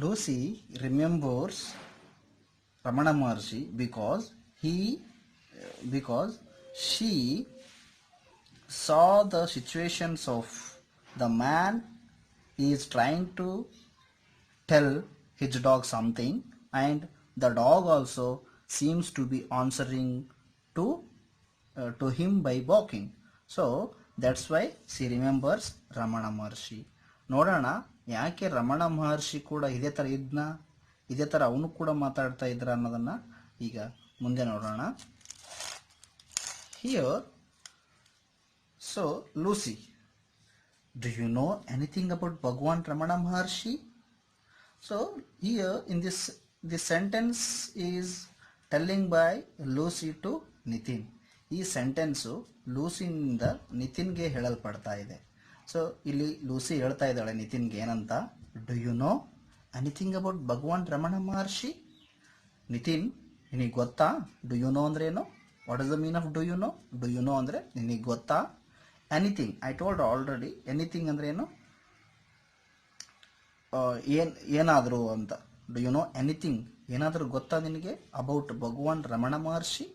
Lucy remembers Ramana Maharshi because she saw the situations of the man is trying to tell his dog something, and the dog also seems to be answering to him by barking. So that's why she remembers Ramana ಮಹರ್ಷಿ. ನೋಡೋಣ ಯಾಕೆ ರಮಣ ಮಹರ್ಷಿ ಕೂಡ ಇದೇ ಥರ ಇದ್ನ, ಇದೇ ಥರ ಅವನು ಕೂಡ ಮಾತಾಡ್ತಾ ಇದ್ರ ಅನ್ನೋದನ್ನು ಈಗ ಮುಂದೆ ನೋಡೋಣ. Here so Lucy, do you know anything about Bhagwan Ramana Maharshi? So here in this sentence is telling by Lucy to Nitin. ಈ ಸೆಂಟೆನ್ಸು ಲೂಸಿಯಿಂದ ನಿತಿನ್ಗೆ ಹೇಳಲ್ಪಡ್ತಾ ಇದೆ. ಸೊ ಇಲ್ಲಿ ಲೂಸಿ ಹೇಳ್ತಾ ಇದ್ದಾಳೆ ನಿತಿನ್ಗೆ ಏನಂತ, do you know anything about Bhagavan Ramana Maharshi? Nitin, ನಿನಗೆ ಗೊತ್ತಾ? ಡು ಯು ನೋ ಅಂದ್ರೆ ಏನು? What is the mean of do you know? Do you know ಅಂದರೆ ನಿನಗೆ ಗೊತ್ತಾ? Anything, I told already. Anything ಅಂದ್ರೆ ಏನು? ಏನಾದರೂ ಅಂತ. ಡು ಯು ನೋ ಎನಿಥಿಂಗ್, ಏನಾದರೂ ಗೊತ್ತಾ ನಿನಗೆ ಅಬೌಟ್ ಭಗವಾನ್ ರಮಣ ಮಹರ್ಷಿ?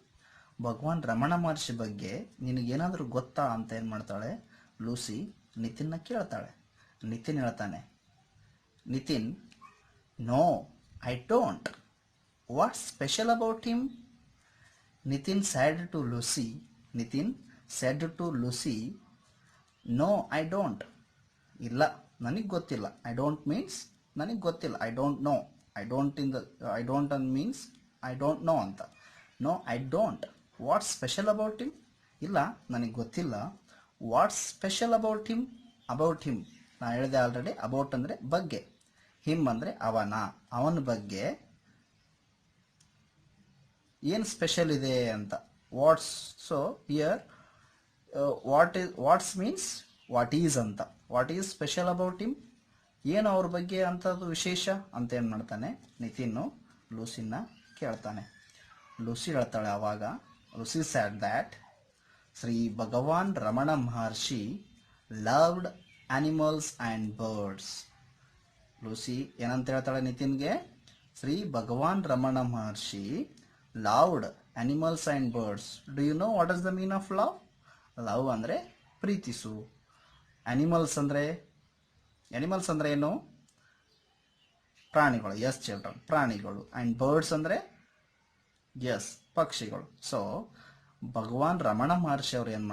ಭಗವಾನ್ ರಮಣ ಮಹರ್ಷಿ ಬಗ್ಗೆ ನಿನಗೇನಾದರೂ ಗೊತ್ತಾ ಅಂತ ಏನು ಮಾಡ್ತಾಳೆ ಲೂಸಿ ನಿತಿನ್ನ ಕೇಳ್ತಾಳೆ. ನಿತಿನ್ ಹೇಳ್ತಾನೆ, Nitin, no I don't. What's special about him? Nitin said to Lucy. Nitin said to Lucy, no I don't. ಇಲ್ಲ, ನನಗೆ ಗೊತ್ತಿಲ್ಲ. ಐ ಡೋಂಟ್ ಮೀನ್ಸ್ ನನಗೆ ಗೊತ್ತಿಲ್ಲ. I don't know. I don't an means I don't know ಅಂತ. No I don't. What's special about him? ಇಲ್ಲ, ನನಗೆ ಗೊತ್ತಿಲ್ಲ. What's special about him? About him ನಾನು ಹೇಳಿದೆ ಆಲ್ರೆಡಿ. ಅಬೌಟ್ ಅಂದರೆ ಬಗ್ಗೆ, ಹಿಮ್ ಅಂದರೆ ಅವನ ಬಗ್ಗೆ ಏನು ಸ್ಪೆಷಲ್ ಇದೆ ಅಂತ. What's, so here what's means what is ಅಂತ. What is special about him? ಏನು ಅವ್ರ ಬಗ್ಗೆ ಅಂಥದ್ದು ವಿಶೇಷ ಅಂತ ಏನು ಮಾಡ್ತಾನೆ ನಿತಿನ್ನು ಲೂಸಿನ ಕೇಳ್ತಾನೆ. ಲೂಸಿ ಹೇಳ್ತಾಳೆ ಆವಾಗ, Lucy said that Shri Bhagavan Ramana Maharshi loved animals and birds. Lucy ಏನಂತ ಹೇಳ್ತಾಳೆ ನಿತಿನ್ಗೆ, Shri Bhagavan Ramana Maharshi loved animals and birds. Do you know what is the mean of love? Love ಅಂದರೆ ಪ್ರೀತಿಸು. ಆನಿಮಲ್ಸ್ ಅಂದರೆ ಏನು? ಪ್ರಾಣಿಗಳು. ಎಸ್ ಚಿಲ್ಡ್ರನ್, ಪ್ರಾಣಿಗಳು. ಆ್ಯಂಡ್ ಬರ್ಡ್ಸ್ ಅಂದರೆ ಎಸ್, ಪಕ್ಷಿಗಳು. ಸೊ ಭಗವಾನ್ ರಮಣ ಮಹರ್ಷಿ ಅವರು ಏನು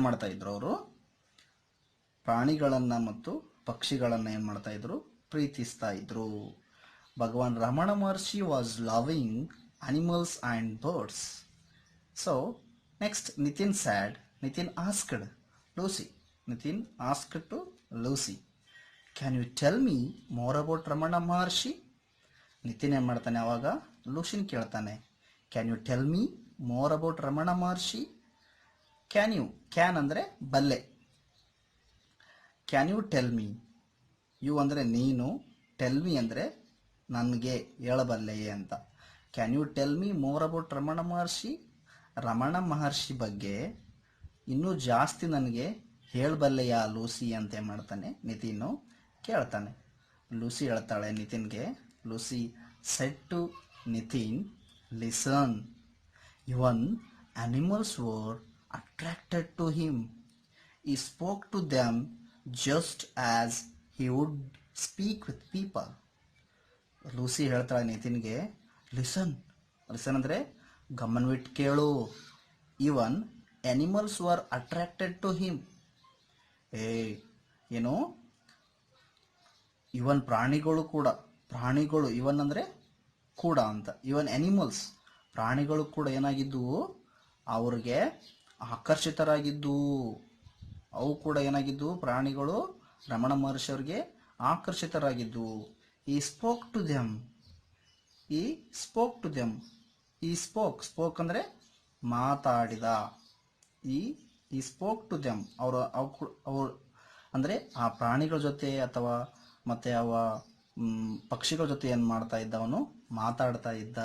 ಮಾಡ್ತಾ ಇದ್ರು ಅವರು ಪ್ರಾಣಿಗಳನ್ನು ಮತ್ತು ಪಕ್ಷಿಗಳನ್ನು ಏನು ಮಾಡ್ತಾ ಇದ್ರು? ಪ್ರೀತಿಸ್ತಾ ಇದ್ರು. Bhagavan Ramana Maharshi was loving animals and birds. So next Nitin said. Nitin asked Lucy. Nitin asked to Lucy, can you tell me more about Ramana Maharshi? Nitin ಏನು ಮಾಡ್ತಾನೆ ಅವಾಗ ಲೂಸಿನ್ ಕೇಳ್ತಾನೆ, can you tell me more about Ramana Maharshi? Can ಅಂದರೆ ಬಲ್ಲೆ. Can you tell me? You ಅಂದರೆ ನೀನು, tell me ಅಂದರೆ ನನಗೆ ಹೇಳಬಲ್ಲೆಯೇ ಅಂತ. Can you tell me more about Ramana Maharshi? Ramana ಮಹರ್ಷಿ ಬಗ್ಗೆ ಇನ್ನೂ ಜಾಸ್ತಿ ನನಗೆ ಹೇಳಬಲ್ಲೆಯಾ ಲೂಸಿ ಅಂತ ಏನು ಮಾಡ್ತಾನೆ ನಿತಿನ್ನು ಕೇಳ್ತಾನೆ. ಲೂಸಿ ಹೇಳ್ತಾಳೆ ನಿತಿನ್ಗೆ, Lucy said to Nitin, listen, even animals were attracted to him. He spoke to them just as he would speak with people. Lucy ಹೇಳ್ತಾಳೆ ನಿತಿನ್ಗೆ, ಲಿಸನ್ ಅಂದರೆ ಗಮನವಿಟ್ಟು ಕೇಳು. Even animals were attracted to him. ಏನು? Even ಪ್ರಾಣಿಗಳು ಇವನ್ ಅಂದರೆ ಕೂಡ ಅಂತ. ಇವನ್ ಆನಿಮಲ್ಸ್, ಪ್ರಾಣಿಗಳು ಕೂಡ ಏನಾಗಿದ್ದವು? ಅವ್ರಿಗೆ ಆಕರ್ಷಿತರಾಗಿದ್ದವು. ಅವು ಕೂಡ ಏನಾಗಿದ್ದವು? ಪ್ರಾಣಿಗಳು ರಮಣ ಮಹರ್ಷಿ ಅವ್ರಿಗೆ ಆಕರ್ಷಿತರಾಗಿದ್ದವು. ಈ ಸ್ಪೋಕ್ ಟು ಸ್ಪೋಕ್ ಅಂದರೆ ಮಾತಾಡಿದ. ಈ ಸ್ಪೋಕ್ ಟು ದೆಮ್, ಅವರು ಅಂದರೆ ಆ ಪ್ರಾಣಿಗಳ ಜೊತೆ ಅಥವಾ ಮತ್ತೆ ಪಕ್ಷಿಗಳ ಜೊತೆ ಏನು ಮಾಡ್ತಾ ಇದ್ದ? ಅವನು ಮಾತಾಡ್ತಾ ಇದ್ದ.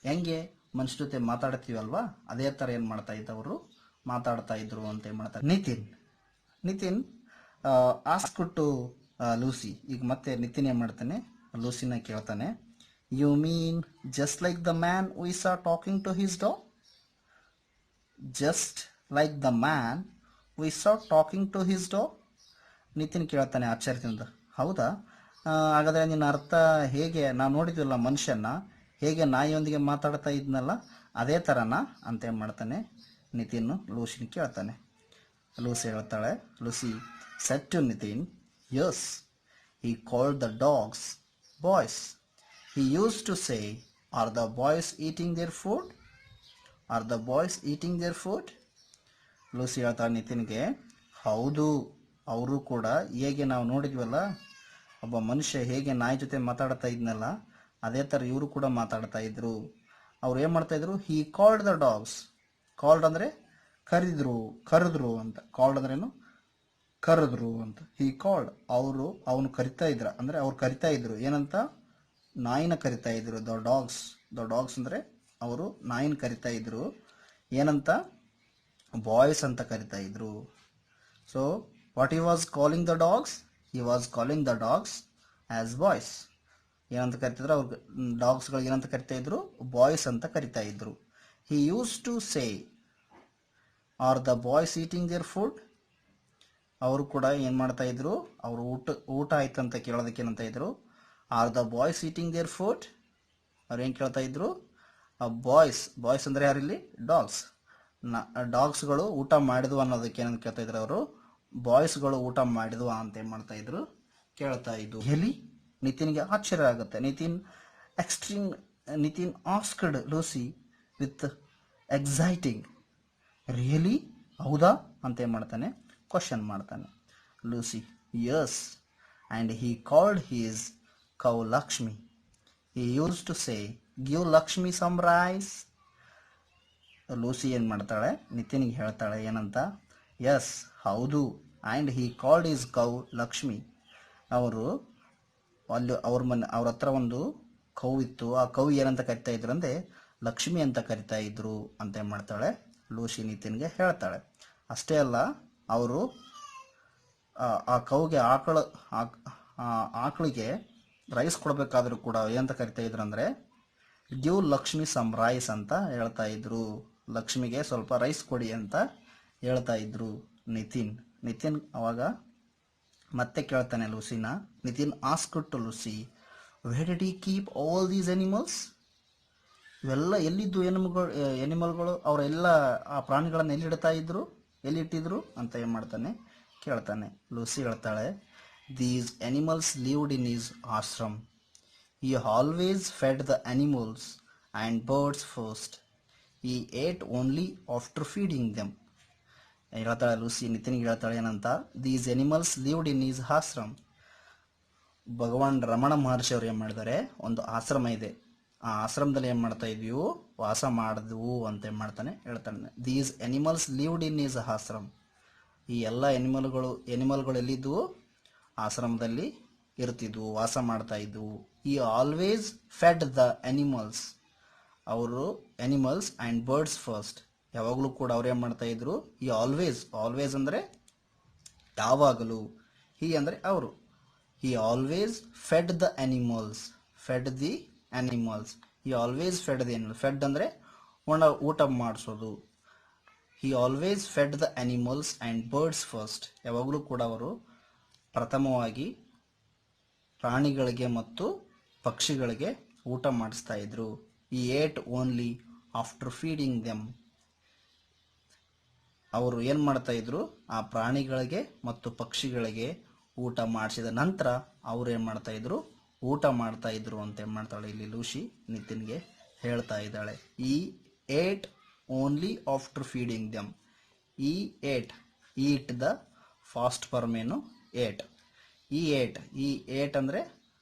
ಹೆಂಗೆ ಮನುಷ್ಯ ಜೊತೆ ಮಾತಾಡ್ತೀವಲ್ವಾ, ಅದೇ ಥರ ಏನು ಮಾಡ್ತಾ ಇದ್ದವರು ಮಾತಾಡ್ತಾ ಇದ್ರು ಅಂತ ಏನು ಮಾಡ್ತಾರೆ ನಿತಿನ್ ಆಸ್ಕ್ ಟು ಲೂಸಿ. ಈಗ ಮತ್ತೆ ನಿತಿನ್ ಏನು ಮಾಡ್ತಾನೆ, ಲೂಸಿನ ಕೇಳ್ತಾನೆ, you mean just like the man we saw talking to his dog? Just like the man we saw talking to his dog? Nitin ಕೇಳ್ತಾನೆ ಆಶ್ಚರ್ಯದಿಂದ, ಹೌದಾ, ಹಾಗಾದರೆ ನಿನ್ನ ಅರ್ಥ ಹೇಗೆ, ನಾವು ನೋಡಿದ್ವಲ್ಲ ಮನುಷ್ಯನ ಹೇಗೆ ನಾಯಿಯೊಂದಿಗೆ ಮಾತಾಡ್ತಾ ಇದ್ನಲ್ಲ ಅದೇ ಥರನಾ ಅಂತ ಏನು ಮಾಡ್ತಾನೆ ನಿತಿನ್ ಲೂಸಿನ ಕೇಳ್ತಾನೆ. ಲೂಸಿ ಹೇಳ್ತಾಳೆ, Lucy said to Nitin, yes, he called the dogs boys. He used to say, are the boys eating their food? Are the boys eating their food? Lucy ಹೇಳ್ತಾಳೆ ನಿತಿನ್ಗೆ, ಹೌದು, ಅವರು ಕೂಡ ಹೇಗೆ ನಾವು ನೋಡಿದ್ವಲ್ಲ ಒಬ್ಬ ಮನುಷ್ಯ ಹೇಗೆ ನಾಯಿ ಜೊತೆ ಮಾತಾಡ್ತಾ ಇದ್ನಲ್ಲ ಅದೇ ಥರ ಇವರು ಕೂಡ ಮಾತಾಡ್ತಾ ಇದ್ರು. ಅವ್ರು ಏನು ಮಾಡ್ತಾಯಿದ್ರು, he called the dogs. Called ಅಂದರೆ ಕರೆದ್ರು ಅಂತ. ಕಾಲ್ಡ್ ಅಂದ್ರೇನು, ಕರೆದ್ರು ಅಂತ. ಹಿ ಕಾಲ್ಡ್, ಅವನು ಕರಿತಾ ಇದ್ರ, ಅಂದರೆ ಅವ್ರು ಕರಿತಾ ಇದ್ರು ಏನಂತ, ನಾಯಿನ ಕರಿತಾ ಇದ್ರು. ದ ಡಾಗ್ಸ್ ಅಂದರೆ ಅವರು ನಾಯಿನ ಕರಿತಾ ಇದ್ರು ಏನಂತ, ಬಾಯ್ಸ್ ಅಂತ ಕರಿತಾ ಇದ್ರು. So what he was calling the dogs, he was calling the dogs as boys. ಏನಂತ ಕರಿತಿದ್ರು, ಅವ್ರು ಡಾಗ್ಸ್ಗಳಿಗೆ ಏನಂತ ಕರಿತಾ ಇದ್ರು, ಬಾಯ್ಸ್ ಅಂತ ಕರಿತಾ ಇದ್ರು. He use to say, are the boys eating their food? ಅವರು ಕೂಡ ಏನು ಮಾಡ್ತಾ ಇದ್ರು, ಅವರು ಊಟ ಆಯ್ತಂತ ಕೇಳೋದಕ್ಕೆ ಏನಂತ ಇದ್ರು, R the boys eating their food? ಅವ್ರು ಏನು ಕೇಳ್ತಾ ಇದ್ರು, ಬಾಯ್ಸ್ ಅಂದರೆ ಯಾರಿಲ್ಲಿ, ಡಾಗ್ಸ್ಗಳು ಊಟ ಮಾಡಿದ್ವು ಅನ್ನೋದಕ್ಕೆ ಏನಂತ ಕೇಳ್ತಾ ಇದ್ರು ಅವರು, ಬಾಯ್ಸ್ಗಳು ಊಟ ಮಾಡಿದ್ವು ಅಂತ ಏನು ಮಾಡ್ತಾ ಇದ್ರು, ಕೇಳ್ತಾ ಇದ್ರು. ಎಲ್ಲಿ ನಿತಿನ್ಗೆ ಆಶ್ಚರ್ಯ ಆಗುತ್ತೆ. Nitin asked Lucy with exciting, really, ಹೌದಾ ಅಂತ ಏನು ಮಾಡ್ತಾನೆ, ಕ್ವಶನ್ ಮಾಡ್ತಾನೆ. Lucy, yes, and he called his cow Lakshmi. He use to say, give Lakshmi some rice. Lucy ಏನು ಮಾಡ್ತಾಳೆ, ನಿತಿನ್ಗೆ ಹೇಳ್ತಾಳೆ ಏನಂತ, ಎಸ್, ಹೌದು, and he called his cow Lakshmi. ಅವರು ಅಲ್ಲಿ ಅವ್ರ ಹತ್ರ ಒಂದು ಕೌ ಇತ್ತು, ಆ ಕೌ ಏನಂತ ಕರಿತಾ ಇದ್ರು ಅಂದರೆ ಲಕ್ಷ್ಮಿ ಅಂತ ಕರಿತಾ ಇದ್ರು ಅಂತ ಏನು ಮಾಡ್ತಾಳೆ, ಲೂಸಿ ನಿತಿನ್ಗೆ ಹೇಳ್ತಾಳೆ. ಅಷ್ಟೇ ಅಲ್ಲ, ಅವರು ಆ ಕೌಗೆ ಆಕಳಿಗೆ ರೈಸ್ ಕೊಡಬೇಕಾದ್ರೂ ಕೂಡ ಏನಂತ ಕರಿತಾ ಇದ್ರು ಅಂದರೆ ಗಿವ್ ಲಕ್ಷ್ಮಿ ಸಮ್ ರೈಸ್ ಅಂತ ಹೇಳ್ತಾ ಇದ್ರು. ಲಕ್ಷ್ಮಿಗೆ ಸ್ವಲ್ಪ ರೈಸ್ ಕೊಡಿ ಅಂತ ಹೇಳ್ತಾ ಇದ್ರು ನಿತಿನ್ ಅವಾಗ ಮತ್ತೆ ಕೇಳ್ತಾನೆ ಲೂಸಿನ. Nitin asked to Lucy, where did he keep all these animals? ಇವೆಲ್ಲ ಎಲ್ಲಿದ್ದು ಎನಿಮಲ್ಗಳು, ಅವರೆಲ್ಲ ಆ ಪ್ರಾಣಿಗಳನ್ನು ಎಲ್ಲಿಟ್ಟಿದ್ರು ಅಂತ ಏನು ಮಾಡ್ತಾನೆ, ಕೇಳ್ತಾನೆ. ಲೂಸಿ ಹೇಳ್ತಾಳೆ, these animals lived in his ashram. He always fed the animals and birds first. He ate only after feeding them. ಹೇಳ್ತಾಳೆ ಲೂಸಿ ನಿತಿನ್ಗೆ ಹೇಳ್ತಾಳೆ ಏನಂತ, these animals lived in his ashram. Bhagavan Ramana Maharshi ಅವ್ರು ಏನು ಮಾಡಿದ್ದಾರೆ, ಒಂದು ಆಶ್ರಮ ಇದೆ, ಆ ಆಶ್ರಮದಲ್ಲಿ ಏನು ಮಾಡ್ತಾ ಇದೀವು, ವಾಸ ಮಾಡಿದ್ವು ಅಂತ ಏನು ಮಾಡ್ತಾನೆ ಹೇಳ್ತಾನೆ. These animals lived in his ashram. ಈ ಎಲ್ಲ ಎನಿಮಲ್ಗಳು ಎಲ್ಲಿದ್ವು, ಆಶ್ರಮದಲ್ಲಿ ಇರ್ತಿದ್ವು, ವಾಸ ಮಾಡ್ತಾ ಇದ್ವು. ಈ ಆಲ್ವೇಸ್ ಫೆಡ್ ದ ಎನಿಮಲ್ಸ್, ಅವರು ಎನಿಮಲ್ಸ್ ಆ್ಯಂಡ್ ಬರ್ಡ್ಸ್ ಫಸ್ಟ್. ಯಾವಾಗಲೂ ಕೂಡ ಅವ್ರು ಏನು ಮಾಡ್ತಾ ಇದ್ರು, ಈ ಆಲ್ವೇಸ್ ಅಂದರೆ ಯಾವಾಗಲೂ, ಹಿ ಅಂದರೆ ಅವರು, he always Fed the animals, he always Fed the animals. Fed ಅಂದರೆ ಊಟ ಮಾಡಿಸೋದು. He always Fed the animals and birds first. ಯಾವಾಗಲೂ ಕೂಡ ಅವರು ಪ್ರಥಮವಾಗಿ ಪ್ರಾಣಿಗಳಿಗೆ ಮತ್ತು ಪಕ್ಷಿಗಳಿಗೆ ಊಟ ಮಾಡಿಸ್ತಾ ಇದ್ರು. ಈ ate only after feeding them. ಅವರು ಏನು ಮಾಡ್ತಾ ಇದ್ರು, ಆ ಪ್ರಾಣಿಗಳಿಗೆ ಮತ್ತು ಪಕ್ಷಿಗಳಿಗೆ ಊಟ ಮಾಡಿಸಿದ ನಂತರ ಅವ್ರು ಏನು ಮಾಡ್ತಾ ಇದ್ರು, ಊಟ ಮಾಡ್ತಾ ಇದ್ರು ಅಂತ ಏನು ಮಾಡ್ತಾಳೆ ಇಲ್ಲಿ ಲೂಸಿ ನಿತಿನ್ಗೆ ಹೇಳ್ತಾ ಇದ್ದಾಳೆ. He ate only after feeding them. Eat the fast form ಏನು, ಏಟ್. ಈ ಏಟ್ ಅಂದರೆ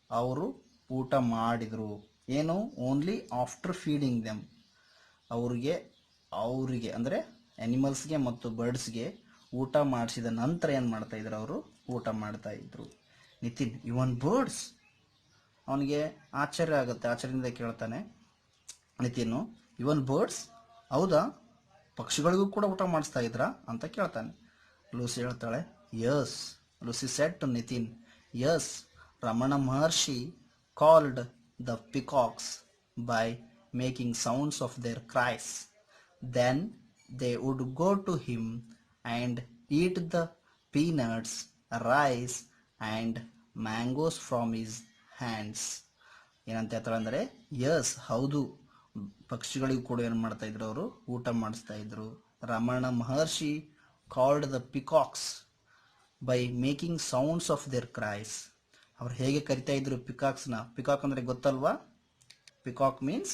ಅವರು ಊಟ ಮಾಡಿದರು ಏನು, ಓನ್ಲಿ ಆಫ್ಟರ್ ಫೀಡಿಂಗ್ ದೆಮ್. ಅವರಿಗೆ ಅಂದರೆ ಎನಿಮಲ್ಸ್ಗೆ ಮತ್ತು ಬರ್ಡ್ಸ್ಗೆ ಊಟ ಮಾಡಿಸಿದ ನಂತರ ಏನು ಮಾಡ್ತಾ ಇದ್ರು, ಅವರು ಊಟ ಮಾಡ್ತಾ ಇದ್ರು. ನಿತಿನ್, ಇವನ್ ಬರ್ಡ್ಸ್? ಅವನಿಗೆ ಆಶ್ಚರ್ಯ ಆಗುತ್ತೆ, ಆಶ್ಚರ್ಯದಿಂದ ಕೇಳ್ತಾನೆ ನಿತಿನ್ನು, ಇವನ್ ಬರ್ಡ್ಸ್, ಹೌದಾ, ಪಕ್ಷಿಗಳಿಗೂ ಕೂಡ ಊಟ ಮಾಡಿಸ್ತಾ ಇದ್ರಾ ಅಂತ ಕೇಳ್ತಾನೆ. ಲೂಸಿ ಹೇಳ್ತಾಳೆ, yes. Lucy said to Nitin, Yes, Ramana Maharshi called the peacocks by making sounds of their cries. Then they would go to him and eat the peanuts, rice, and mangoes from his hands. ಏನಂತ ಹೇಳ್ತಾರೆ ಅಂದರೆ Yes ಹೌದು, ಪಕ್ಷಿಗಳಿಗೂ ಕೂಡ ಏನು ಮಾಡ್ತಾ ಇದ್ರು, ಅವರು ಊಟ ಮಾಡಿಸ್ತಾ ಇದ್ರು. Ramana Maharshi called the peacocks by making sounds of their cries. ಅವ್ರು ಹೇಗೆ ಕರಿತಾ ಇದ್ರು ಪಿಕಾಕ್ಸ್ನ? ಪಿಕಾಕ್ ಅಂದರೆ ಗೊತ್ತಲ್ವಾ? ಪಿಕಾಕ್ ಮೀನ್ಸ್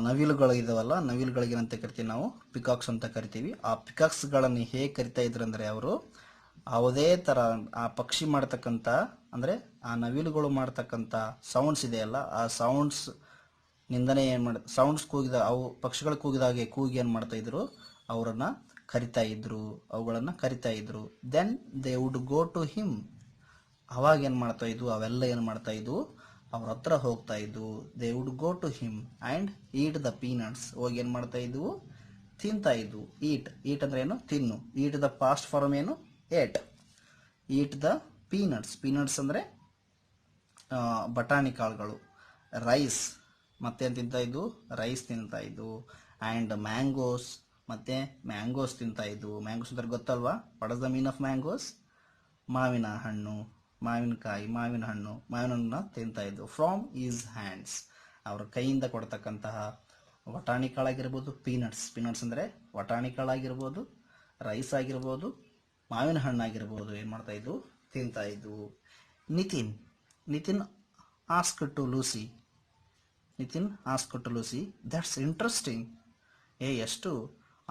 ನವಿಲುಗಳು ಇದಾವಲ್ಲ, ನವಿಲುಗಳಿಗೆ ಏನಂತ ಕರಿತೀವಿ ನಾವು? ಪಿಕಾಕ್ಸ್ ಅಂತ ಕರಿತೀವಿ. ಆ ಪಿಕಾಕ್ಸ್ಗಳನ್ನು ಹೇಗೆ ಕರಿತಾ ಇದ್ರು ಅಂದರೆ ಅವರು ಯಾವುದೇ ಥರ ಆ ಪಕ್ಷಿ ಮಾಡ್ತಕ್ಕಂಥ, ಅಂದರೆ ಆ ನವಿಲುಗಳು ಮಾಡ್ತಕ್ಕಂಥ ಸೌಂಡ್ಸ್ ಇದೆಯಲ್ಲ, ಆ ಸೌಂಡ್ಸ್ ನಿಂದನೇ ಏನು ಮಾಡಿ, ಸೌಂಡ್ಸ್ ಕೂಗಿದ, ಅವು ಪಕ್ಷಿಗಳು ಕೂಗಿದಾಗೆ ಕೂಗಿ ಏನು ಮಾಡ್ತಾ ಇದ್ರು, ಅವರನ್ನು ಕರಿತಾ ಇದ್ರು, ಅವುಗಳನ್ನು ಕರಿತಾ ಇದ್ರು. Then they would go to him. ಅವಾಗ ಏನು ಮಾಡ್ತಾ ಇದ್ವು, ಅವೆಲ್ಲ ಏನು ಮಾಡ್ತಾ ಇದ್ವು, ಅವ್ರ ಹತ್ರ ಹೋಗ್ತಾ ಇದ್ವು. They would go to him and eat the peanuts. ಹೋಗಿ ಏನು ಮಾಡ್ತಾ ಇದ್ವು, ತಿಂತಾ ಇದ್ವು. ಈಟ್, ಈಟ್ ಅಂದ್ರೆ ಏನು? ತಿನ್ನು. ಈಟ್ ದ ಪಾಸ್ಟ್ ಫಾರ್ಮ್ ಏನು? Eight. Heat the peanuts, peanuts ಅಂದರೆ ಬಟಾಣಿ ಕಾಳುಗಳು. ರೈಸ್, ಮತ್ತೇನು ತಿಂತಾ ಇದ್ವು? ರೈಸ್ ತಿಂತಾ ಇದ್ವು. ಆ್ಯಂಡ್ ಮ್ಯಾಂಗೋಸ್, ಮತ್ತೆ ಮ್ಯಾಂಗೋಸ್ ತಿಂತಾ ಇದ್ವು. ಮ್ಯಾಂಗೋಸ್ ಅಂದ್ರೆ ಗೊತ್ತಲ್ವಾ? What is the mean of mangoes? ಮಾವಿನ ಹಣ್ಣು, ಮಾವಿನಕಾಯಿ, ಮಾವಿನ ಹಣ್ಣು, ಮಾವಿನ ಹಣ್ಣನ್ನ ತಿಂತಾ ಇದ್ವು. ಫ್ರಾಮ್ ಈಸ್ ಹ್ಯಾಂಡ್ಸ್, ಅವರ ಕೈಯಿಂದ ಕೊಡ್ತಕ್ಕಂತಹ ವಟಾಣಿ ಕಾಳಾಗಿರ್ಬೋದು, ಪೀನಟ್ಸ್, ಪೀನಟ್ಸ್ ಅಂದರೆ ವಟಾಣಿ ಕಾಳಾಗಿರ್ಬೋದು, ರೈಸ್ ಆಗಿರ್ಬೋದು, ಮಾವಿನ ಹಣ್ಣಾಗಿರ್ಬೋದು, ಏನು ಮಾಡ್ತಾ ಇದ್ವು, ತಿಂತಾ ಇದ್ವು. Nitin, Nitin ask to Lucy, Nitin ask to Lucy, that's interesting. ಎಷ್ಟು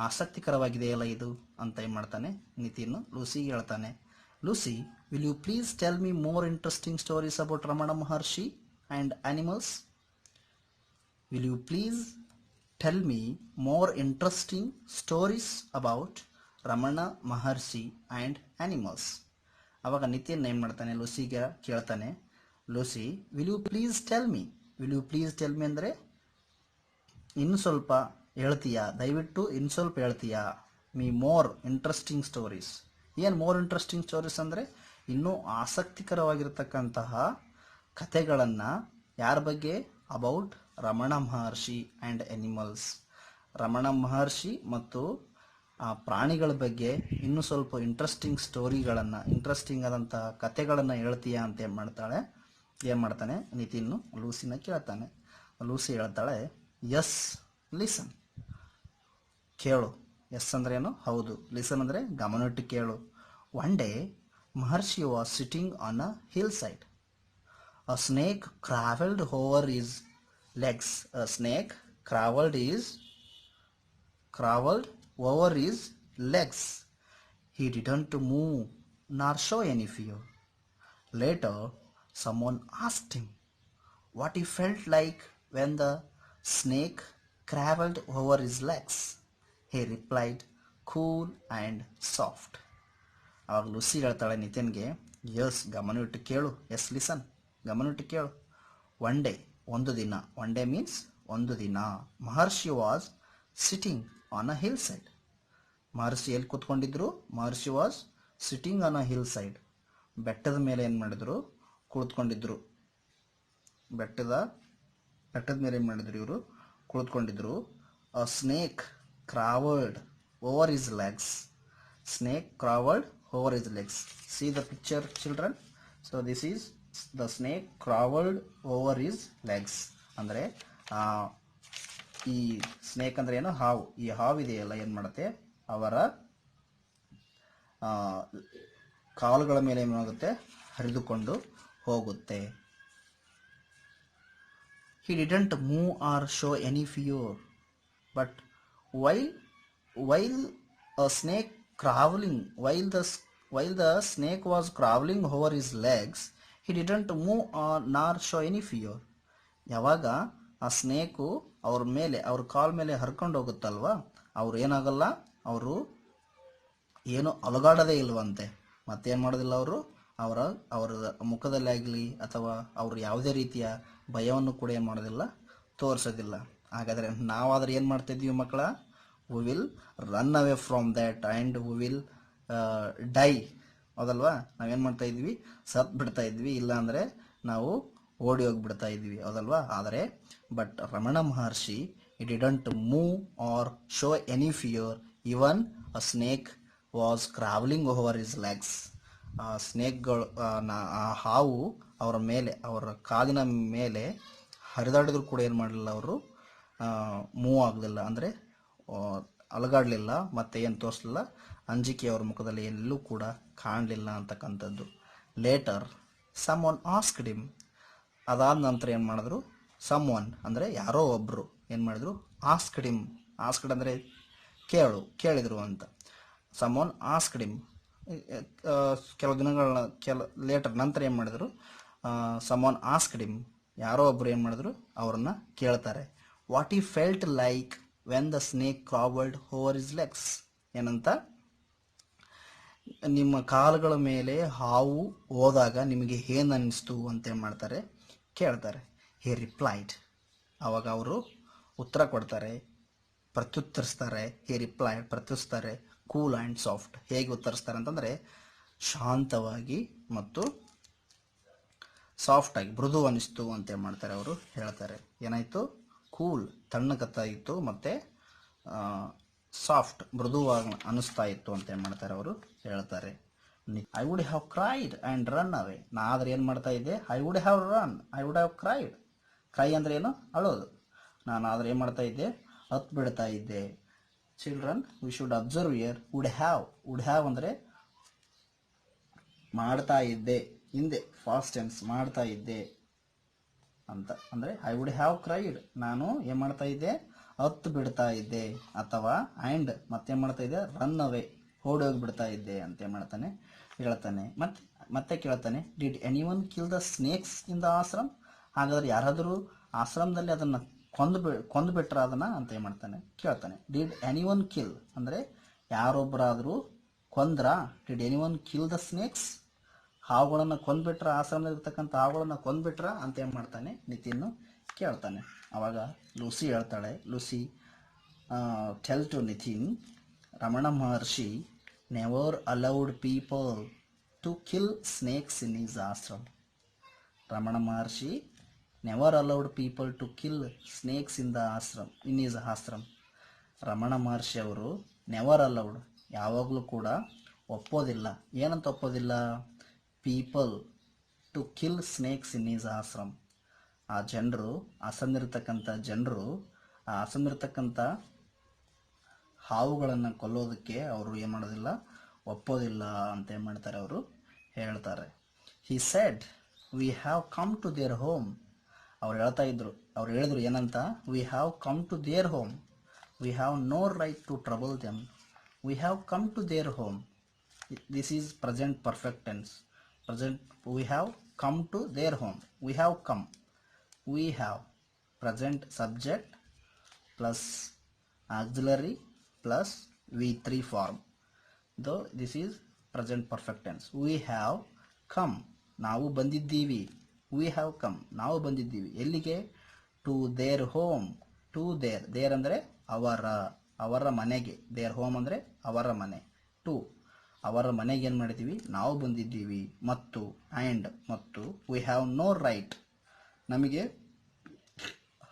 ಆಸಕ್ತಿಕರವಾಗಿದೆಯಲ್ಲ ಇದು ಅಂತ ಏನು ಮಾಡ್ತಾನೆ ನಿತಿನ್ ಲೂಸಿಗೆ ಹೇಳ್ತಾನೆ. Lucy, will you please tell me more interesting stories about Ramana Maharshi and animals? Will you please tell me more interesting stories about Ramana Maharshi and animals? ಅವಾಗ ನಿತಿನ್ ಏನು ಮಾಡ್ತಾನೆ, ಲೂಸಿಗೆ ಕೇಳ್ತಾನೆ. Lucy, will you please tell me, will you please tell me ಅಂದರೆ ಇನ್ನು ಸ್ವಲ್ಪ ಹೇಳ್ತೀಯಾ, ದಯವಿಟ್ಟು ಇನ್ನು ಸ್ವಲ್ಪ ಹೇಳ್ತೀಯಾ? Me more interesting stories. ಏನು ಮೋರ್ ಇಂಟ್ರೆಸ್ಟಿಂಗ್ ಸ್ಟೋರೀಸ್ ಅಂದರೆ ಇನ್ನೂ ಆಸಕ್ತಿಕರವಾಗಿರ್ತಕ್ಕಂತಹ ಕಥೆಗಳನ್ನು. ಯಾರ ಬಗ್ಗೆ? About Ramana Maharshi and animals. Ramana Maharshi ಮತ್ತು ಆ ಪ್ರಾಣಿಗಳ ಬಗ್ಗೆ ಇನ್ನೂ ಸ್ವಲ್ಪ ಇಂಟ್ರೆಸ್ಟಿಂಗ್ ಸ್ಟೋರಿಗಳನ್ನು, ಇಂಟ್ರೆಸ್ಟಿಂಗ್ ಆದಂತಹ ಕಥೆಗಳನ್ನು ಹೇಳ್ತೀಯಾ ಅಂತ ಏನು ಮಾಡ್ತಾನೆ ನಿತಿನ್ನು ಲೂಸಿನ ಕೇಳ್ತಾನೆ. ಲೂಸಿ ಹೇಳ್ತಾಳೆ, ಎಸ್ ಲಿಸನ್, ಕೇಳು. ಎಸ್ ಅಂದ್ರೆ ಏನು? ಹೌದು. ಲಿಸನ್ ಅಂದರೆ ಗಮನವಿಟ್ಟು ಕೇಳು. One day Maharshi was sitting on a hill side. A snake crawled over his legs. A snake crawled over his legs. He didn't move nor show any fear. Later, someone asked him what he felt like when the snake crawled over his legs. He replied, cool and soft. ಆವಾಗ Lucy ಹೇಳ್ತಾಳೆ ನಿತಿನ್ಗೆ, Yes ಗಮನವಿಟ್ಟು ಕೇಳು, S listen ಗಮನವಿಟ್ಟು ಕೇಳು. One day, ಒಂದು ದಿನ, one day means ಒಂದು ದಿನ. Maharshi was sitting on a hill side. Maharshi ಎಲ್ಲಿ ಕೂತ್ಕೊಂಡಿದ್ರು? Maharshi was sitting on a hill side. ಬೆಟ್ಟದ ಮೇಲೆ ಏನು ಮಾಡಿದ್ರು? ಕುಳಿತುಕೊಂಡಿದ್ರು. ಬೆಟ್ಟದ ಮೇಲೆ ಏನು ಮಾಡಿದ್ರು ಇವರು? ಕುಳಿತುಕೊಂಡಿದ್ರು. A snake crawled over his legs. Snake crawled over his legs. See the picture children. So this is the snake crawled over his legs. ಅಂದರೆ ಈ ಸ್ನೇಕ್ ಅಂದರೆ ಏನು? ಹಾವು. ಈ ಹಾವು ಇದೆಯಲ್ಲ ಏನು ಮಾಡುತ್ತೆ? ಅವರ ಕಾಲುಗಳ ಮೇಲೆ ಏನಾಗುತ್ತೆ? ಹರಿದುಕೊಂಡು ಹೋಗುತ್ತೆ. He didn't move or show any fear, but while a snake crawling, while the snake was crawling over his legs, he didn't move or nor show any fear. ಯಾವಾಗ ಆ ಸ್ನೇಕು ಅವ್ರ ಕಾಲ ಮೇಲೆ ಹರ್ಕೊಂಡು ಹೋಗುತ್ತಲ್ವಾ, ಅವ್ರು ಏನಾಗಲ್ಲ, ಅವರು ಏನು ಅಲುಗಾಡೋದೇ ಇಲ್ವಂತೆ. ಮತ್ತೇನು ಮಾಡೋದಿಲ್ಲ ಅವರು, ಅವರ ಮುಖದಲ್ಲಿ ಆಗಲಿ ಅಥವಾ ಅವರು ಯಾವುದೇ ರೀತಿಯ ಭಯವನ್ನು ಕೂಡ ಏನು ಮಾಡೋದಿಲ್ಲ, ತೋರಿಸೋದಿಲ್ಲ. ಹಾಗಾದರೆ ನಾವಾದರೆ ಏನು ಮಾಡ್ತಿದ್ವಿ ಮಕ್ಕಳ? We will run away from that and we will die ಹೌದಲ್ವಾ? ನಾವೇನು ಮಾಡ್ತಾ ಇದ್ವಿ, ಸತ್ ಬಿಡ್ತಾ ಇದ್ವಿ, ಇಲ್ಲಾಂದರೆ ನಾವು ಓಡಿ ಹೋಗಿಬಿಡ್ತಾ ಇದ್ವಿ, ಹೌದಲ್ವಾ? ಆದರೆ but Ramana Maharshi he didn't move or show any fear. Even a snake was crawling over his legs. ಆ ಸ್ನೇಕ್ಗಳು, ಆ ಹಾವು ಅವರ ಮೇಲೆ, ಅವರ ಕಾಲಿನ ಮೇಲೆ ಹರಿದಾಡಿದ್ರು ಕೂಡ ಏನು ಮಾಡಲಿಲ್ಲ, ಅವರು ಮೂವ್ ಆಗಲಿಲ್ಲ, ಅಂದರೆ ಅಲಗಾಡಲಿಲ್ಲ, ಮತ್ತು ಏನು ತೋರಿಸಲಿಲ್ಲ, ಅಂಜಿಕೆ ಅವ್ರ ಮುಖದಲ್ಲಿ ಎಲ್ಲೂ ಕೂಡ ಕಾಣಲಿಲ್ಲ ಅಂತಕ್ಕಂಥದ್ದು. Later someone asked him, ಅದಾದ ನಂತರ ಏನು ಮಾಡಿದ್ರು, ಸಮ್ ಒನ್ ಅಂದರೆ ಯಾರೋ ಒಬ್ಬರು ಏನು ಮಾಡಿದ್ರು, ಆಸ್ಕ್ಡ್ ಹಿಮ್, ಆಸ್ಕ್ಡ್ ಅಂದರೆ ಕೇಳಿದರು ಅಂತ. ಸಮ್ ಒನ್ ಆಸ್ಕ್ಡ್ ಹಿಮ್, ಕೆಲವು ದಿನಗಳ ಲೇಟರ್ ನಂತರ ಏನು ಮಾಡಿದ್ರು, ಸಮ್ ಒನ್ ಆಸ್ಕ್ಡ್ ಹಿಮ್, ಯಾರೋ ಒಬ್ಬರು ಏನು ಮಾಡಿದ್ರು, ಅವ್ರನ್ನ ಕೇಳ್ತಾರೆ, what he felt like when the snake crawled over his legs, ಏನಂತ, ನಿಮ್ಮ ಕಾಲುಗಳ ಮೇಲೆ ಹಾವು ಹೋದಾಗ ನಿಮಗೆ ಏನು ಅನ್ನಿಸ್ತು ಅಂತ ಏನು ಮಾಡ್ತಾರೆ, ಕೇಳ್ತಾರೆ. ಹಿ ರಿಪ್ಲೈಡ್, ಆವಾಗ ಅವರು ಉತ್ತರ ಕೊಡ್ತಾರೆ, ಪ್ರತ್ಯುತ್ತರಿಸ್ತಾರೆ. ಹಿ ರಿಪ್ಲೈಡ್, ಪ್ರತ್ಯುತ್ತರ, ಕೂಲ್ ಆ್ಯಂಡ್ ಸಾಫ್ಟ್. ಹೇಗೆ ಉತ್ತರಿಸ್ತಾರೆ ಅಂತಂದರೆ ಶಾಂತವಾಗಿ ಮತ್ತು ಸಾಫ್ಟಾಗಿ, ಮೃದು ಅನ್ನಿಸ್ತು ಅಂತ ಏನು ಮಾಡ್ತಾರೆ, ಅವರು ಹೇಳ್ತಾರೆ. ಏನಾಯಿತು, ಕೂಲ್ ತಣ್ಣಗತ್ತಾ ಇತ್ತು, ಮತ್ತು ಸಾಫ್ಟ್ ಮೃದುವಾಗಿ ಅನ್ನಿಸ್ತಾ ಇತ್ತು ಅಂತ ಏನು ಮಾಡ್ತಾರೆ, ಅವರು ಹೇಳ್ತಾರೆ. I would have cried and run away, ನಾ ಆದರೆ ಏನು ಮಾಡ್ತಾ ಇದ್ದೆ, I would have cried, CRY ಅಂದರೆ ಏನು, ಅಳೋದು. ನಾನು ಆದರೆ ಏನು ಮಾಡ್ತಾ ಇದ್ದೆ, ಹತ್ತು ಬಿಡ್ತಾ ಇದ್ದೆ. Children we should observe year, would have ಅಂದರೆ ಮಾಡ್ತಾ ಇದ್ದೆ, ಹಿಂದೆ ಫಾಸ್ಟ್ ಟೆನ್ಸ್, ಮಾಡ್ತಾ ಇದ್ದೆ ಅಂತ, ಅಂದರೆ ಐ ವುಡ್ ಹ್ಯಾವ್ ಕ್ರೈಡ್, ನಾನು ಏನು ಮಾಡ್ತಾ ಇದ್ದೆ, ಹತ್ತು ಬಿಡ್ತಾ ಇದ್ದೆ, ಅಥವಾ ಆ್ಯಂಡ್ ಮತ್ತೇನು ಮಾಡ್ತಾ ಇದ್ದೆ, ರನ್ ಅವೇ, ಓಡೋಗಿ ಬಿಡ್ತಾ ಇದ್ದೆ ಅಂತ ಏನು ಮಾಡ್ತಾನೆ, ಹೇಳ್ತಾನೆ. ಮತ್ತೆ ಕೇಳ್ತಾನೆ, did anyone kill the snakes in the ashram, ಹಾಗಾದ್ರೆ ಯಾರಾದರೂ ಆಶ್ರಮದಲ್ಲಿ ಅದನ್ನು ಕೊಂದು ಬಿಟ್ರ ಅದನ್ನು ಅಂತ ಏನು ಮಾಡ್ತಾನೆ, ಕೇಳ್ತಾನೆ. ಡಿಡ್ ಎನಿವನ್ ಕಿಲ್ ಅಂದರೆ ಯಾರೊಬ್ಬರಾದರೂ ಕೊಂದ್ರಾ, did anyone kill the snakes, ಹಾವುಗಳನ್ನು ಕೊಂದುಬಿಟ್ರ, ಆಶ್ರಮದಲ್ಲಿ ಇರ್ತಕ್ಕಂಥ ಹಾವುಗಳನ್ನು ಕೊಂದುಬಿಟ್ರ ಅಂತ ಏನು ಮಾಡ್ತಾನೆ, ನಿತಿನ್ ಕೇಳ್ತಾನೆ. ಆವಾಗ ಲೂಸಿ ಹೇಳ್ತಾಳೆ, Lucy tell to Nitin, Ramana Maharshi never allowed people to kill snakes in his ashram. Ramana Maharshi never allowed people to kill snakes in his ashram. Ramana Maharshi ಅವರು ನೆವರ್ ಅಲೌಡ್, ಯಾವಾಗಲೂ ಕೂಡ ಒಪ್ಪೋದಿಲ್ಲ, ಏನಂತ ಒಪ್ಪೋದಿಲ್ಲ, people to kill snakes in his ashram. ಆ ಜನರು, ಆಶ್ರಮದಲ್ಲಿರ್ತಕ್ಕಂಥ ಜನರು, ಆ ಆಶ್ರಮದಲ್ಲಿರ್ತಕ್ಕಂಥ ಹಾವುಗಳನ್ನು ಕೊಲ್ಲೋದಕ್ಕೆ ಅವರು ಏನು ಮಾಡೋದಿಲ್ಲ, ಒಪ್ಪೋದಿಲ್ಲ ಅಂತ ಏನು ಮಾಡ್ತಾರೆ, ಅವರು ಹೇಳ್ತಾರೆ. He said we have come to their home, ಅವ್ರು ಹೇಳಿದ್ರು ಏನಂತ, we have come to their home, we have no right to trouble them, we have come to their home. This is present perfect tense. Present, we have come to their home, we have come, we have present subject plus auxiliary plus V3 form, though this is present perfect tense. We have come, ನಾವು ಬಂದಿದ್ದೀವಿ, V have come, ನಾವು ಬಂದಿದ್ದೀವಿ, ಎಲ್ಲಿಗೆ, to their home, to their ಅಂದರೆ ಅವರ ಮನೆಗೆ, their home ಅಂದರೆ ಅವರ ಮನೆ, ಟು ಅವರ ಮನೆಗೆ ಏನು ಮಾಡಿದ್ದೀವಿ, ನಾವು ಬಂದಿದ್ದೀವಿ, ಮತ್ತು ಆ್ಯಂಡ್ ಮತ್ತು ವಿ ಹ್ಯಾವ್ ನೋ ರೈಟ್, ನಮಗೆ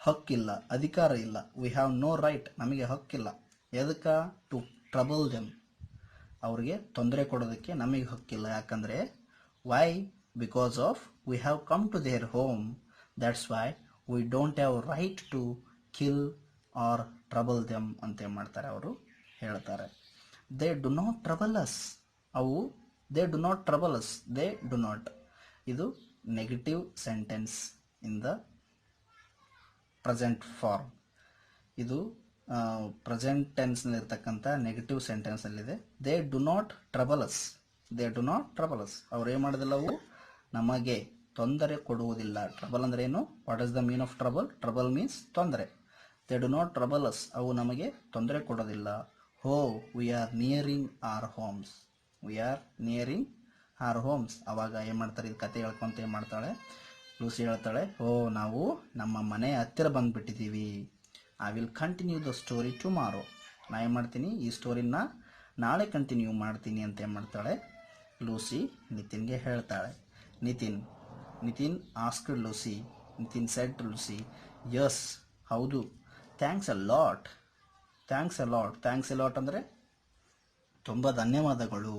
ಹಕ್ಕಿಲ್ಲ, ಅಧಿಕಾರ ಇಲ್ಲ, ವಿ ಹ್ಯಾವ್ ನೋ ರೈಟ್, ನಮಗೆ ಹಕ್ಕಿಲ್ಲ, ಎದಕ್ಕೆ, ಟು ಟ್ರಬಲ್ ದೆಮ್, ಅವ್ರಿಗೆ ತೊಂದರೆ ಕೊಡೋದಕ್ಕೆ ನಮಗೆ ಹಕ್ಕಿಲ್ಲ. ಯಾಕಂದರೆ why, because of we have come to their home, that's why we don't have right to kill or trouble them ಅಂತ ಏನು ಮಾಡ್ತಾರೆ, ಅವರು ಹೇಳ್ತಾರೆ. They do not trouble us, ಅವು they do not trouble us, they do not, ಇದು negative sentence in the present form. ಇದು present ಟೆನ್ಸ್ನಲ್ಲಿರ್ತಕ್ಕಂಥ negative ಸೆಂಟೆನ್ಸಲ್ಲಿದೆ. They do not trouble us, they do not trouble us, ಅವ್ರು ಏನು ಮಾಡೋದಿಲ್ಲ, ಅವು ನಮಗೆ ತೊಂದರೆ ಕೊಡುವುದಿಲ್ಲ. ಟ್ರಬಲ್ ಅಂದರೆ ಏನು, what is the mean of trouble, trouble means ತೊಂದರೆ. They do not trouble us, ಅವು ನಮಗೆ ತೊಂದರೆ ಕೊಡೋದಿಲ್ಲ. Oh we are nearing our homes, we are nearing our homes. ಅವಾಗ ಏನು ಮಾಡ್ತಾರೆ, ಇದು ಕತೆ ಹೇಳ್ಕೊಂತ ಏನು ಮಾಡ್ತಾಳೆ, ಲೂಸಿ ಹೇಳ್ತಾಳೆ, ಓ ನಾವು ನಮ್ಮ ಮನೆ ಹತ್ತಿರ ಬಂದುಬಿಟ್ಟಿದ್ದೀವಿ. I will continue the story tomorrow, ನಾ ಏನು ಮಾಡ್ತೀನಿ, ಈ ಸ್ಟೋರಿನ ನಾಳೆ ಕಂಟಿನ್ಯೂ ಮಾಡ್ತೀನಿ ಅಂತ ಏನು ಮಾಡ್ತಾಳೆ, ಲೂಸಿ ನಿತಿನ್ಗೆ ಹೇಳ್ತಾಳೆ. Nitin asked Lucy. Nitin said to Lucy, yes, ಹೌದು, ಥ್ಯಾಂಕ್ಸ್ ಅ ಲಾಟ್ ಅಂದರೆ ತುಂಬ ಧನ್ಯವಾದಗಳು.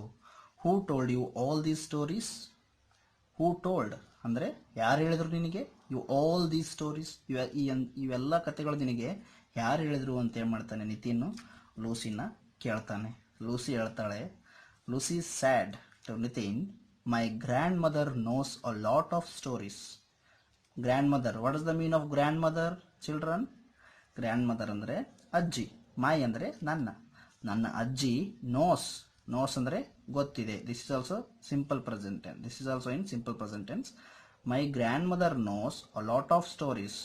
Who told you all these stories? Who told ಅಂದರೆ ಯಾರು ಹೇಳಿದ್ರು ನಿನಗೆ? ಯು ಆಲ್ ದೀಸ್ ಸ್ಟೋರೀಸ್, ಇವೆಲ್ಲ ಕಥೆಗಳು ನಿನಗೆ ಯಾರು ಹೇಳಿದ್ರು ಅಂತ ಏನು ಮಾಡ್ತಾನೆ ನಿತಿನ್ ಲೂಸಿನ ಕೇಳ್ತಾನೆ. ಲೂಸಿ ಹೇಳ್ತಾಳೆ, Lucy said to Nitin, my grandmother knows a lot of stories. Grandmother, what is the mean of grandmother children? Grandmother ಅಂದರೆ ಅಜ್ಜಿ, ಮೈ ಅಂದರೆ ನನ್ನ ಅಜ್ಜಿ, ನೋಸ್ ಅಂದರೆ ಗೊತ್ತಿದೆ. This is also simple present tense. This is also in simple present tense. My grandmother knows a lot of stories.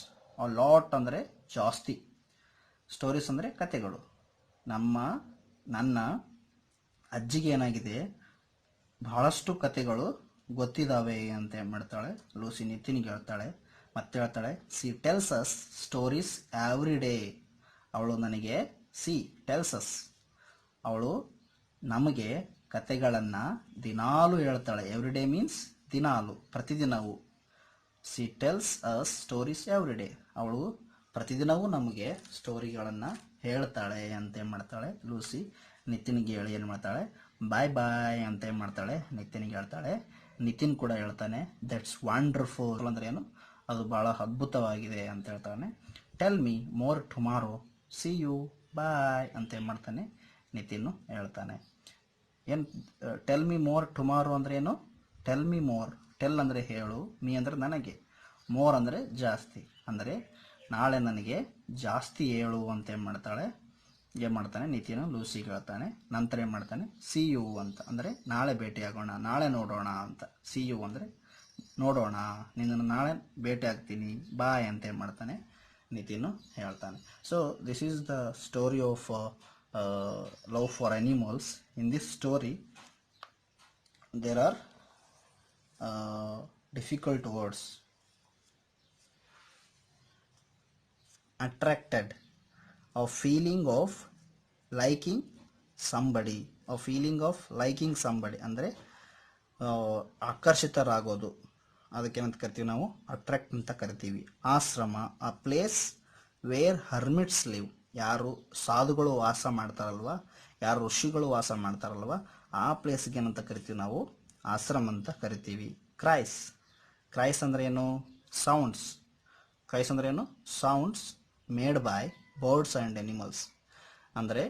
A lot ಅಂದರೆ ಜಾಸ್ತಿ, stories ಅಂದರೆ ಕತೆಗಳು. ನನ್ನ ಅಜ್ಜಿಗೆ ಏನಾಗಿದೆ, ಬಹಳಷ್ಟು ಕತೆಗಳು ಗೊತ್ತಿದ್ದಾವೆ ಅಂತ ಏನು ಮಾಡ್ತಾಳೆ ಲೂಸಿ ನಿತಿನ್ಗೆ ಹೇಳ್ತಾಳೆ. ಮತ್ತೆ ಹೇಳ್ತಾಳೆ, C tells us stories every day. ಅವಳು ನನಗೆ ಅವಳು ನಮಗೆ ಕತೆಗಳನ್ನು ದಿನಾಲು ಹೇಳ್ತಾಳೆ. ಎವ್ರಿ ಡೇ ಮೀನ್ಸ್ ದಿನಾಲು, ಪ್ರತಿದಿನವೂ. C tells us stories every day. ಅವಳು ಪ್ರತಿದಿನವೂ ನಮಗೆ ಸ್ಟೋರಿಗಳನ್ನು ಹೇಳ್ತಾಳೆ ಅಂತ ಏನು ಮಾಡ್ತಾಳೆ ಲೂಸಿ ನಿತಿನ್ಗೆ ಹೇಳಿ ಏನು ಮಾಡ್ತಾಳೆ, ಬಾಯ್ ಅಂತ ಏನು ಮಾಡ್ತಾಳೆ ನಿತಿನ್ಗೆ ಹೇಳ್ತಾಳೆ. ನಿತಿನ್ ಕೂಡ ಹೇಳ್ತಾನೆ, ದಟ್ಸ್ ವಂಡರ್ಫುಲ್ ಅಂದ್ರೆ ಏನು, ಅದು ಭಾಳ ಅದ್ಭುತವಾಗಿದೆ ಅಂತ ಹೇಳ್ತಾನೆ. Tell me more tomorrow, see you, bye ಅಂತ ಏನು ಮಾಡ್ತಾನೆ ನಿತಿನ್ ಹೇಳ್ತಾನೆ. ಟೆಲ್ ಮಿ ಮೋರ್ ಟುಮಾರೋ ಅಂದ್ರೆ ಏನು? ಟೆಲ್ ಮಿ ಮೋರ್, ಟೆಲ್ ಅಂದರೆ ಹೇಳು, ಮೀ ಅಂದರೆ ನನಗೆ, ಮೋರ್ ಅಂದರೆ ಜಾಸ್ತಿ, ಅಂದರೆ ನಾಳೆ ನನಗೆ ಜಾಸ್ತಿ ಹೇಳು ಅಂತ ಏನು ಮಾಡ್ತಾನೆ ನಿತಿನ್ ಲೂಸಿಗೆ ಹೇಳ್ತಾನೆ. ನಂತರ ಏನು ಮಾಡ್ತಾನೆ, ಸಿ ಯು ಅಂತ ಅಂದರೆ ನಾಳೆ ಭೇಟಿಯಾಗೋಣ, ನಾಳೆ ನೋಡೋಣ ಅಂತ. ಸಿ ಯು ಅಂದರೆ ನೋಡೋಣ, ನಿನ್ನನ್ನು ನಾಳೆ ಭೇಟಿ ಆಗ್ತೀನಿ, ಬಾಯ್ ಅಂತ ಏನು ಮಾಡ್ತಾನೆ ನಿತಿನ್ ಹೇಳ್ತಾನೆ. So this is the story of love for animals. In this story there are difficult words. Attracted, a feeling of liking somebody, ಅಂದರೆ ಆಕರ್ಷಿತರಾಗೋದು, ಅದಕ್ಕೇನಂತ ಕರಿತೀವಿ ನಾವು, ಅಟ್ರಾಕ್ಟ್ ಅಂತ ಕರಿತೀವಿ. ಆಶ್ರಮ, a place where hermits live, ಯಾರು ಸಾಧುಗಳು ವಾಸ ಮಾಡ್ತಾರಲ್ವ, ಯಾರು ಋಷಿಗಳು ವಾಸ ಮಾಡ್ತಾರಲ್ವ, ಆ ಪ್ಲೇಸ್ಗೆ ಏನಂತ ಕರಿತೀವಿ ನಾವು, ಆಶ್ರಮ ಅಂತ ಕರಿತೀವಿ. ಕ್ರೈಸ್ ಅಂದ್ರೆ ಏನು? Sounds made by birds and animals, ಅಂದರೆ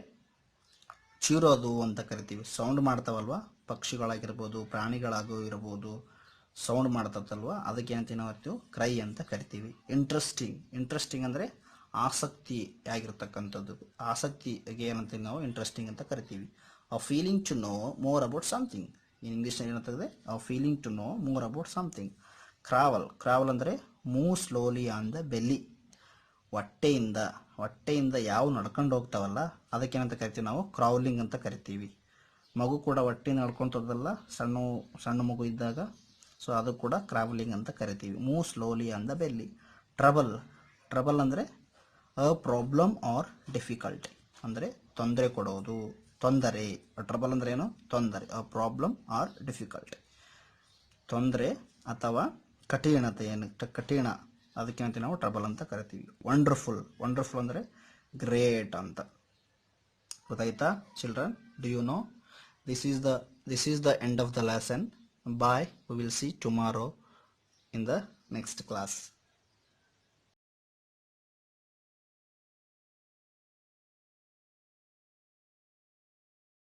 ಚೀರೋದು ಅಂತ ಕರಿತೀವಿ. ಸೌಂಡ್ ಮಾಡ್ತಾವಲ್ವ, ಪಕ್ಷಿಗಳಾಗಿರ್ಬೋದು, ಪ್ರಾಣಿಗಳಾಗೂ ಇರ್ಬೋದು, ಸೌಂಡ್ ಮಾಡ್ತಲ್ವ, ಅದಕ್ಕೆ ಏನಂತೀವಿ ನಾವು ಕ್ರೈ ಅಂತ ಕರಿತೀವಿ. ಇಂಟ್ರೆಸ್ಟಿಂಗ್ ಅಂದರೆ ಆಸಕ್ತಿಯಾಗಿರ್ತಕ್ಕಂಥದ್ದು, ಆಸಕ್ತಿಗೆ ಏನಂತೀವಿ ನಾವು ಇಂಟ್ರೆಸ್ಟಿಂಗ್ ಅಂತ ಕರಿತೀವಿ. A feeling to know more about something, in ಇಂಗ್ಲೀಷ್ನಲ್ಲಿ ಏನಂತದೆ, a feeling to know more about something. Crawl ಅಂದರೆ move slowly on the belly, ಹೊಟ್ಟೆಯಿಂದ ಯಾವ ನಡ್ಕೊಂಡು ಹೋಗ್ತಾವಲ್ಲ ಅದಕ್ಕೇನಂತ ಕರಿತೀವಿ ನಾವು, ಕ್ರೌಲಿಂಗ್ ಅಂತ ಕರಿತೀವಿ. ಮಗು ಕೂಡ ಹೊಟ್ಟೆ ನಡ್ಕೊತದಲ್ಲ, ಸಣ್ಣ ಮಗು ಇದ್ದಾಗ, ಸೊ ಅದು ಕೂಡ ಕ್ರಾವಲಿಂಗ್ ಅಂತ ಕರಿತೀವಿ. Move slowly on the belly. Trouble ಅಂದರೆ ಅ ಪ್ರಾಬ್ಲಮ್ ಆರ್ ಡಿಫಿಕಲ್ಟಿ, ಅಂದರೆ ತೊಂದರೆ ಕೊಡೋದು, ತೊಂದರೆ. ಟ್ರಬಲ್ ಅಂದ್ರೆ ಏನು? ತೊಂದರೆ. ಅ ಪ್ರಾಬ್ಲಮ್ ಆರ್ ಡಿಫಿಕಲ್ಟಿ, ತೊಂದರೆ ಅಥವಾ ಕಠಿಣತೆ, ಕಠಿಣ, ಅದಕ್ಕೆ ನಾವು ಟ್ರಬಲ್ ಅಂತ ಕರಿತೀವಿ. ವಂಡರ್ಫುಲ್ ಅಂದರೆ ಗ್ರೇಟ್ ಅಂತ. ಗೊತ್ತಾಯ್ತಾ children? Do you know? This is the end of the lesson. Bye. We will see tomorrow in the next class.